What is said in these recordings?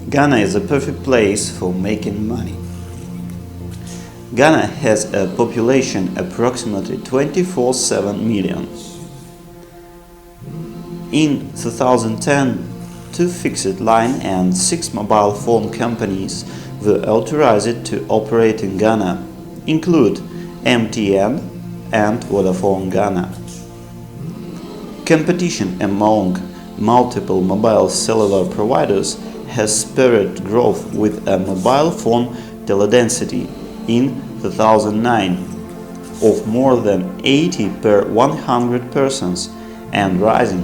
Ghana is a perfect place for making money. Ghana has a population approximately 24.7 million. In 2010, 2 fixed line and 6 mobile phone companies were authorized to operate in Ghana, include MTN and Vodafone Ghana. Competition among multiple mobile cellular providers has spurred growth, with a mobile phone teledensity in 2009 of more than 80 per 100 persons and rising.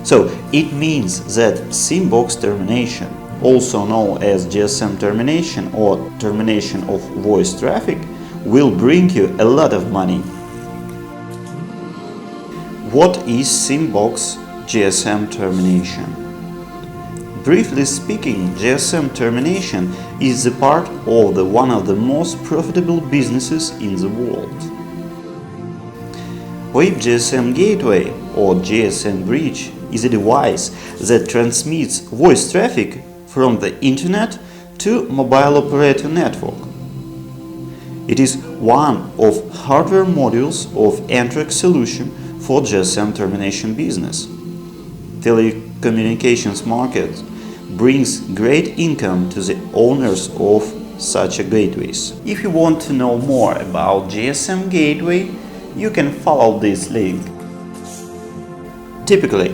So it means that SIM box termination, also known as GSM termination or termination of voice traffic, will bring you a lot of money. What is SIM box GSM termination? Briefly speaking, GSM termination is a part of one of the most profitable businesses in the world. VoIP-GSM gateway or GSM bridge is a device that transmits voice traffic from the internet to mobile operator network. It is one of hardware modules of ANTRAX Solution for GSM termination business. Telecommunications market brings great income to the owners of such gateways. If you want to know more about GSM gateway, you can follow this link. Typically,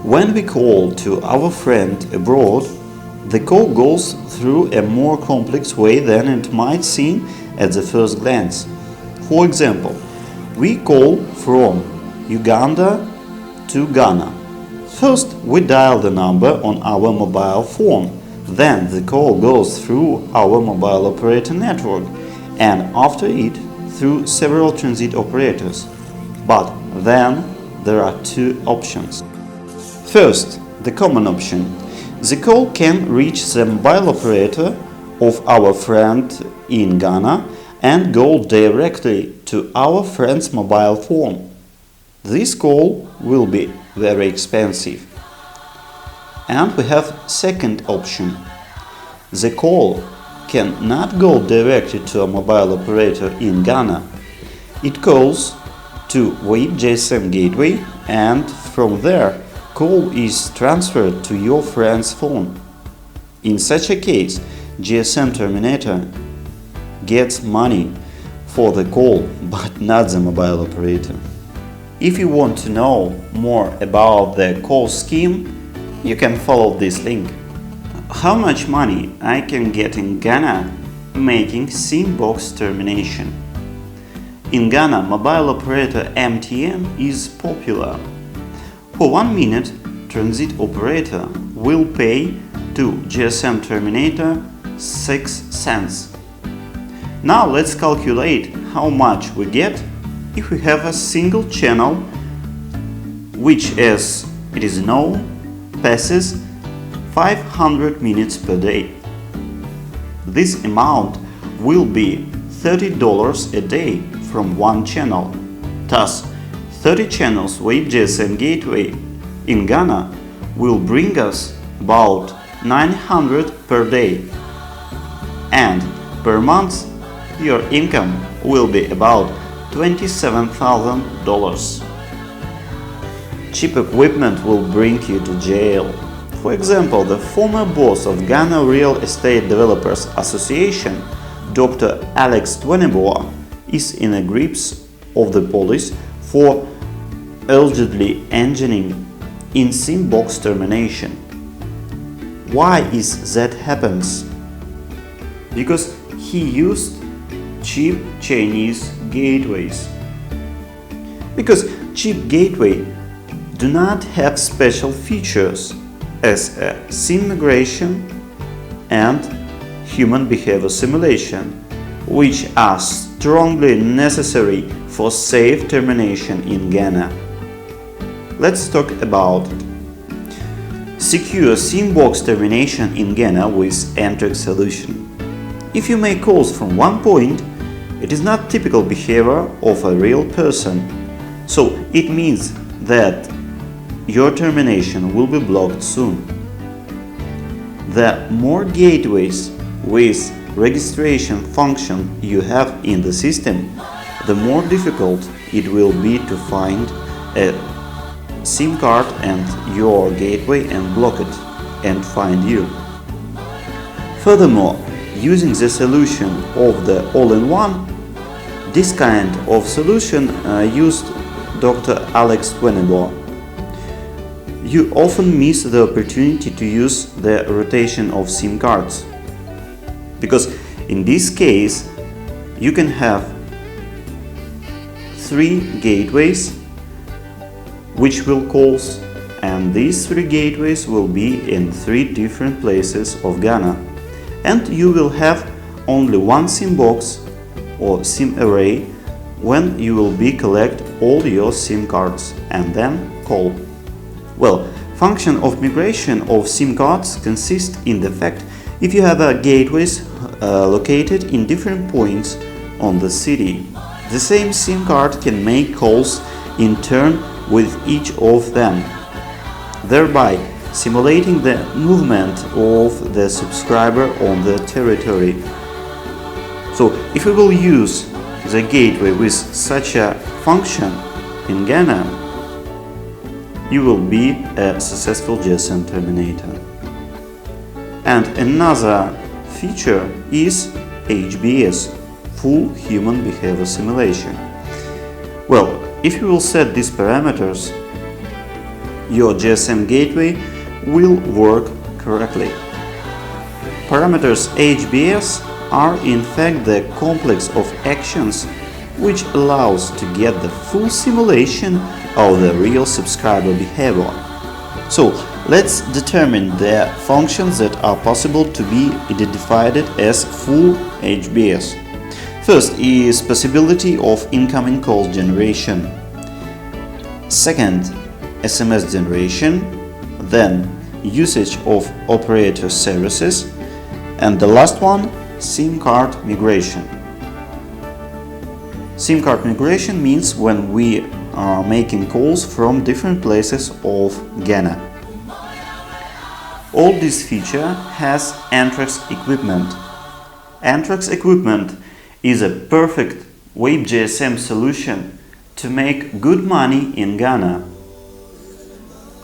when we call to our friend abroad, the call goes through a more complex way than it might seem at the first glance. For example, we call from Uganda to Ghana. First, we dial the number on our mobile phone. Then the call goes through our mobile operator network, and after it, through several transit operators. But then there are 2 options. First, the common option. The call can reach the mobile operator of our friend in Ghana and go directly to our friend's mobile phone. This call will be very expensive. And we have second option. The call cannot go directly to a mobile operator in Ghana. It calls to VoIP-GSM gateway, and from there, call is transferred to your friend's phone. In such a case, GSM terminator gets money for the call, but not the mobile operator. If you want to know more about the call scheme, you can follow this link. How much money I can get in Ghana making SIM box termination? In Ghana, mobile operator MTN is popular. For 1 minute, transit operator will pay to GSM terminator 6 cents. Now let's calculate how much we get if we have a single channel which, as it is known, passes 500 minutes per day. This amount will be $30 a day from 1 channel. Thus, 30 channels VoIP-GSM gateway in Ghana will bring us about 900 per day, and per month your income will be about $27,000. Cheap equipment will bring you to jail. For example, the former boss of Ghana Real Estate Developers Association, Dr. Alex Tweneboa, is in the grips of the police for allegedly engaging in SIM box termination. Why is that happens? Because he used cheap Chinese gateways. Because cheap gateway do not have special features as a SIM migration and human behavior simulation, which are strongly necessary for safe termination in Ghana. Let's talk about it. Secure SIM box termination in Ghana with ANTRAX Solution. If you make calls from one point, it is not typical behavior of a real person, so it means that your termination will be blocked soon. The more gateways with registration function you have in the system, the more difficult it will be to find a SIM card and your gateway and block it and find you. Furthermore, using the solution of the all-in-one, this kind of solution used Dr. Alex Tweneboer. You often miss the opportunity to use the rotation of SIM cards, because in this case you can have 3 gateways which will calls, and these 3 gateways will be in 3 different places of Ghana, and you will have only one SIM box or SIM array when you will be collect all your SIM cards and then call. Well, function of migration of SIM cards consists in the fact if you have gateways located in different points on the city, the same SIM card can make calls in turn with each of them, thereby simulating the movement of the subscriber on the territory. So, if we will use the gateway with such a function in Ghana, you will be a successful GSM terminator. And another feature is HBS, Full Human Behavior Simulation. Well, if you will set these parameters, your GSM gateway will work correctly. Parameters HBS are in fact the complex of actions which allows to get the full simulation of the real subscriber behavior. So let's determine the functions that are possible to be identified as full HBS. First is possibility of incoming calls generation. Second, SMS generation. Then usage of operator services. And the last one, SIM card migration. SIM card migration means when we are making calls from different places of Ghana. All this feature has ANTRAX equipment. ANTRAX equipment is a perfect VoIP-GSM solution to make good money in Ghana.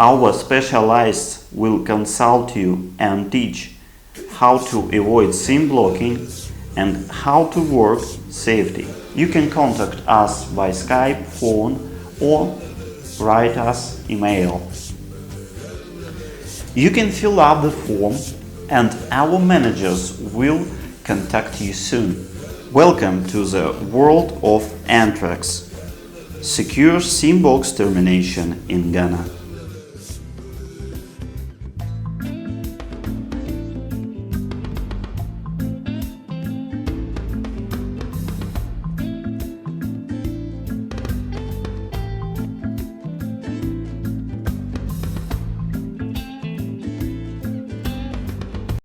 Our specialists will consult you and teach how to avoid SIM blocking and how to work safely. You can contact us by Skype, phone, or write us email. You can fill up the form and our managers will contact you soon. Welcome to the world of ANTRAX, secure SIM box termination in Ghana.